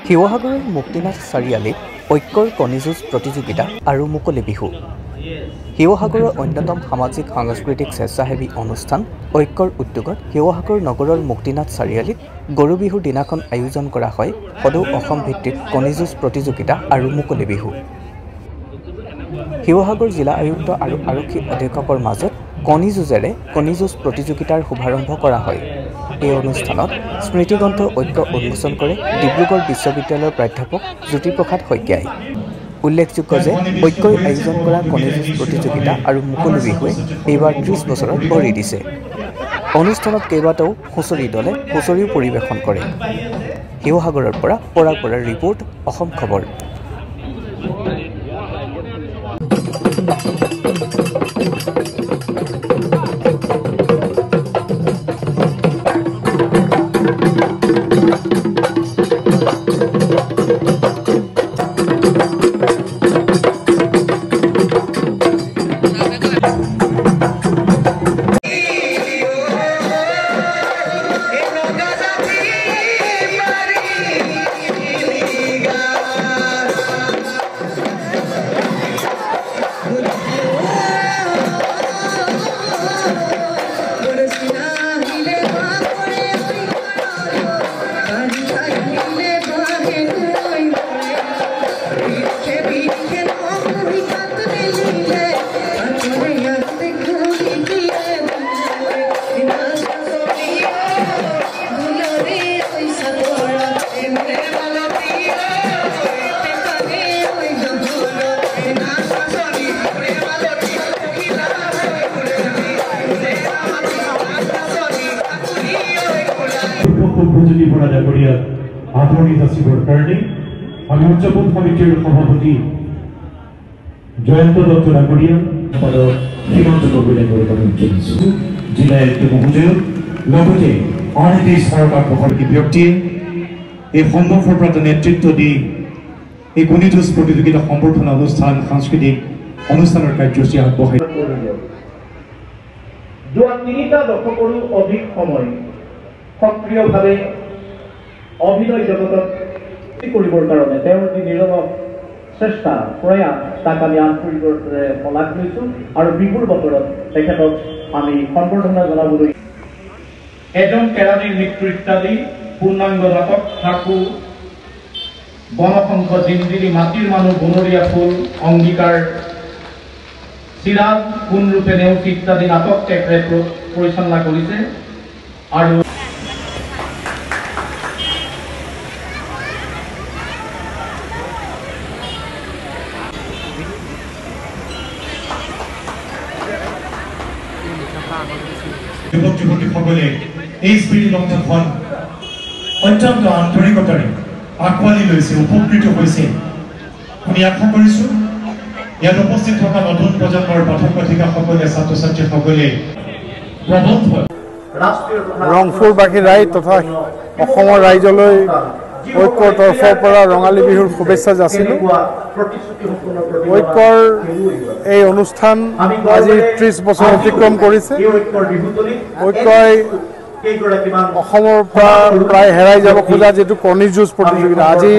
শিৱসাগৰৰ মুক্তিনাথ চাৰিআলিত ঐক্যৰ কণীযুঁজ প্ৰতিযোগিতা আৰু মুকলি বিহু। শিৱসাগৰৰ অন্যতম সামাজিক সাংস্কৃতিক স্বেচ্ছাসেৱী অনুষ্ঠান ঐক্যৰ উদ্যোগত শিৱসাগৰ নগৰৰ মুক্তিনাথ চাৰিআলিত গৰু বিহুৰ দিনাখন আয়োজন কৰা হয় সদৌ অসম ভিত্তিক কণীযুঁজ প্ৰতিযোগিতা আৰু মুকলি বিহু। শিৱসাগৰ জিলা আয়ুক্ত আৰু আৰক্ষী অধীক্ষকৰ মাজত কণীযুঁজেৰে কণীযুঁজ প্ৰতিযোগিতাৰ শুভাৰম্ভ কৰা হয়। এই অনুষ্ঠানত স্মৃতিগ্ৰন্থ ঐক্য উন্মোচন কৰে ডিব্ৰুগড় বিশ্ববিদ্যালয়ৰ প্ৰাধ্যাপক জ্যোতিপ্ৰসাদ শইকীয়াই। উল্লেখযোগ্য যে ঐক্যই আয়োজন কৰা কণীযুঁজ প্ৰতিযোগিতা আৰু মুকলি বিহুৱে এইবাৰ 30 বছৰত ভৰি দিছে। অনুষ্ঠানত কেইবাটাও হুঁচৰি দলে হুঁচৰিও পৰিৱেশন কৰে। শিৱসাগৰৰ পৰা পৰাগ বৰাৰ ৰিপৰ্ট, অসম খবৰ। আদৰণি যাচিবৰ কাৰণে আমি উদযাপন সমিতিৰ সভাপতি জয়ন্ত দত্ত ডাঙৰীয়া সীমান্ত জিলা আয়ুক্ত মহোদয় লগতে আন এটি চৰকাৰ প্ৰসংগী ব্যক্তিয়ে এই সম্মুখৰ পৰা নেতৃত্ব দি এই কণীযুঁজ প্ৰতিযোগিতা সম্বৰ্ধনা অনুষ্ঠান সাংস্কৃতিক অনুষ্ঠানৰ কাৰ্যসূচী আগবঢ়াই যোৱা 3টা দশকৰো অধিক সময় সক্ৰিয়ভাৱে অভিনয় জগতত কৰিবৰ কাৰণে তেওঁৰ যি নিৰলস চেষ্টা প্ৰয়াস তাক আমি আন্তৰিকতাৰে শলাগ লৈছোঁ আৰু বিহুৰ বতৰত তেখেতক আমি সম্বৰ্ধনা জনাবলৈ এজন কেৰাণীৰ মৃত্যু ইত্যাদি পূৰ্ণাংগ নাটক ঠাকু বনশংখ জিঞ্জিৰি মাটিৰ মানুহ বনৰীয়া ফুল অংগীকাৰ চিৰাজ কোনৰূপে নেওচি ইত্যাদি নাটক তেখেতে পৰিচালনা কৰিছে আৰু যুৱক যুৱতীসকলে এই স্মৃতি ৰংখন অত্যন্ত আন্তৰিকতাৰে আঁকোৱালি লৈছে, উপকৃত হৈছে। আমি আশা কৰিছোঁ ইয়াত উপস্থিত থকা নতুন প্ৰজন্মৰ পাঠক পাঠিকাসকলে ছাত্ৰ ছাত্ৰীসকলে প্ৰবন্ধ ৰংপুৰবাসী ৰাইজ তথা অসমৰ ৰাইজলৈ ঐক্যৰ তৰফৰ পৰা ৰঙালী বিহুৰ শুভেচ্ছা যাচিলোঁ। ঐক্যৰ এই অনুষ্ঠান আজি 30 বছৰ অতিক্ৰম কৰিছে। ঐক্যই অসমৰ পৰা প্ৰায় হেৰাই যাব খোজা যিটো কণীযুঁজ প্ৰতিযোগিতা, আজি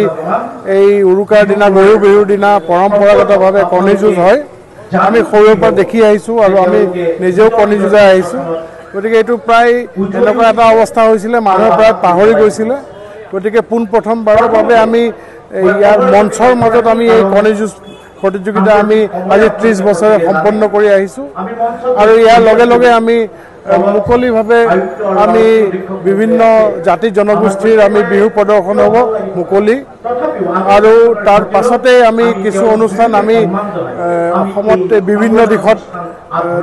এই উৰুকাৰ দিনা গৰু বিহুৰ দিনা পৰম্পৰাগতভাৱে কণীযুঁজ হয়। আমি সৰুৰে পৰা দেখি আহিছোঁ আৰু আমি নিজেও কণী যুঁজাই আহিছোঁ। গতিকে এইটো প্ৰায় এনেকুৱা এটা অৱস্থা হৈছিলে, মানুহে প্ৰায় পাহৰি গৈছিলে। গতিকে পোনপ্ৰথমবাৰৰ বাবে আমি ইয়াৰ মঞ্চৰ মাজত আমি এই কণীযুঁজ প্ৰতিযোগিতা আমি আজি 30 বছৰে সম্পন্ন কৰি আহিছোঁ আৰু ইয়াৰ লগে লগে আমি মুকলিভাৱে আমি বিভিন্ন জাতি জনগোষ্ঠীৰ আমি বিহু প্ৰদৰ্শন হ'ব মুকলি আৰু তাৰ পাছতে আমি কিছু অনুষ্ঠান আমি অসমত বিভিন্ন দিশত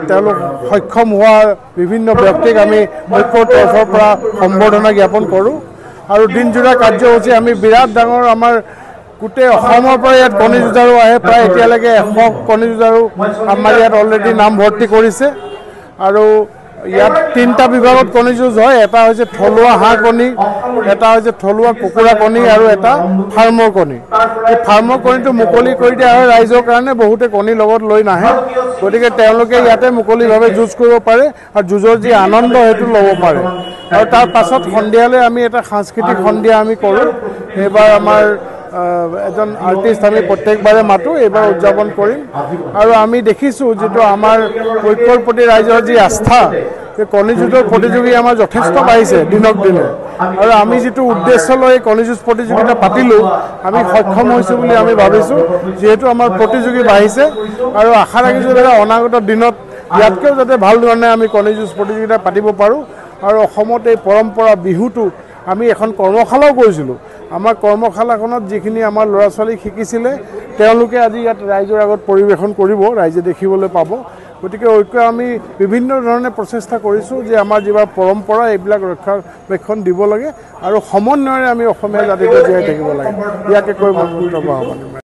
তেওঁলোক সক্ষম হোৱা বিভিন্ন ব্যক্তিক আমি ঐক্যৰ তৰফৰ পৰা সম্বৰ্ধনা জ্ঞাপন কৰোঁ আৰু দিনজোৰা কাৰ্যসূচী আমি বিৰাট ডাঙৰ আমাৰ গোটেই অসমৰ পৰা ইয়াত কণী যুঁজাৰু আহে। প্ৰায় এতিয়ালৈকে 100 কণী যুঁজাৰু আমাৰ ইয়াত অলৰেডি নাম ভৰ্তি কৰিছে আৰু ইয়াত 3টা বিভাগত কণী যুঁজ হয়। এটা হৈছে থলুৱা হাঁহ কণী, এটা হৈছে থলুৱা কুকুৰা কণী আৰু এটা ফাৰ্মৰ কণী। এই ফাৰ্মৰ কণীটো মুকলি কৰি দিয়া হয় ৰাইজৰ কাৰণে, বহুতে কণী লগত লৈ নাহে, গতিকে তেওঁলোকে ইয়াতে মুকলিভাৱে যুঁজ কৰিব পাৰে আৰু যুঁজৰ যি আনন্দ সেইটো ল'ব পাৰে। আৰু তাৰ পাছত সন্ধিয়ালৈ আমি এটা সাংস্কৃতিক সন্ধিয়া আমি কৰোঁ। এইবাৰ আমাৰ এজন আৰ্টিষ্ট আমি প্ৰত্যেকবাৰে মাতোঁ, এইবাৰ উদযাপন কৰিম। আৰু আমি দেখিছোঁ যিটো আমাৰ ঐক্যৰ প্ৰতি ৰাইজৰ যি আস্থা, এই কণী যুঁজৰ প্ৰতিযোগী আমাৰ যথেষ্ট বাঢ়িছে দিনক দিনে। আৰু আমি যিটো উদ্দেশ্য লৈ কণী যুঁজ প্ৰতিযোগিতা পাতিলোঁ, আমি সক্ষম হৈছোঁ বুলি আমি ভাবিছোঁ, যিহেতু আমাৰ প্ৰতিযোগী বাঢ়িছে। আৰু আশা ৰাখিছোঁ যে অনাগত দিনত ইয়াতকৈও যাতে ভাল ধৰণে আমি কণী যুঁজ প্ৰতিযোগিতা পাতিব পাৰোঁ। আৰু অসমত এই পৰম্পৰা বিহুটো আমি এখন কৰ্মশালাও কৰিছিলোঁ। আমাৰ কৰ্মশালাখনত যিখিনি আমাৰ ল'ৰা ছোৱালীক শিকিছিলে, তেওঁলোকে আজি ইয়াত ৰাইজৰ আগত পৰিৱেশন কৰিব, ৰাইজে দেখিবলৈ পাব। গতিকে ঐক্য আমি বিভিন্ন ধৰণে প্ৰচেষ্টা কৰিছোঁ যে আমাৰ যিবিলাক পৰম্পৰা এইবিলাক ৰক্ষণাবেক্ষণ দিব লাগে আৰু সমন্বয়েৰে আমি অসমীয়া জাতিটো জীয়াই থাকিব লাগে। ইয়াকে কৈ মই